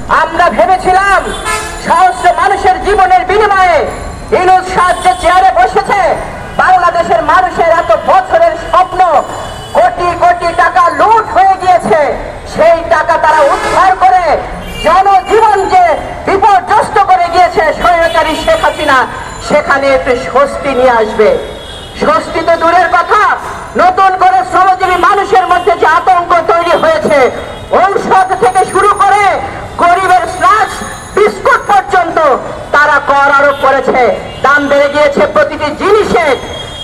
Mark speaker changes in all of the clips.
Speaker 1: আমরা ভেবেছিলাম সহস্র মানুষের জীবনের বিনিময়ে ইউনূস সাহায্যে চেয়ারে বসেছে, বাংলাদেশের মানুষের এত বছরের স্বপ্ন কোটি কোটি টাকা লুট হয়ে গিয়েছে, সেই টাকা তারা উদ্ধার করে জনজীবন যে বিপর্যস্ত করে গিয়েছে স্বৈরাচারী শেখ হাসিনা, সেখানে একটু স্বস্তি নিয়ে আসবে। স্বস্তি তো দূরের কথা, নতুন করে শ্রমজীবী মানুষের মধ্যে যে আতঙ্ক তৈরি হয়েছে, ঔষধ থেকে শুরু করে গরিবের স্ন্যাক্স বিস্কুট পর্যন্ত তারা কর আরোপ করেছে, দাম বেড়ে গিয়েছে প্রতিটি জিনিসের।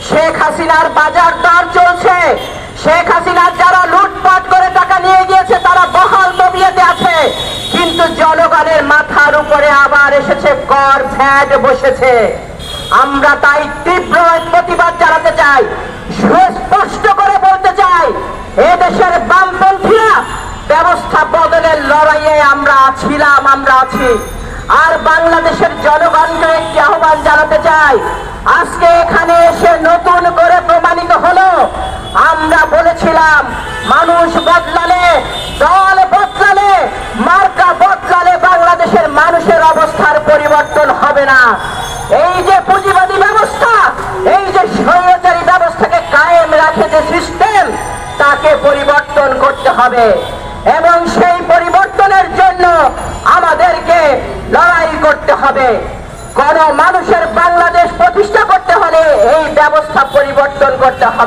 Speaker 1: শেখ হাসিনার বাজার দর চলছে, শেখ হাসিনার যারা লুটপাট করে টাকা নিয়ে গিয়েছে তারা বহাল তবিয়তে আছে, কিন্তু জনগণের মাথার উপরে আবার এসেছে কর ভ্যাট বসেছে। আমরা তাই তীব্র প্রতিবাদ জানাতে চাই, সুস্পষ্ট করে বলতে চাই, এদেশের বামপন্থীরা ব্যবস্থা বদলের লড়াইয়ে আমরা ছিলাম, আমরা আছি। আর বাংলাদেশের জনগণকে একটি আহ্বান জানাতে চাই, আজকে এখানে এসে নতুন করে প্রমাণিত হলো, আমরা বলেছিলাম মানুষ বদলালে, দল বদলালে, মার্কা বদলালে বাংলাদেশের মানুষের অবস্থার পরিবর্তন হবে না। এই যে পুঁজিবাদী ব্যবস্থা, এই যে স্বৈরাচারী ব্যবস্থাকে কায়েম রাখে যে সিস্টেম, তাকে পরিবর্তন করতে হবে এবং সেই পরিবর্তনের জন্য আমাদেরকে লড়াই করতে হবে। কোন মানুষের বাংলাদেশ প্রতিষ্ঠা করতে হলে এই ব্যবস্থা পরিবর্তন করতে হবে।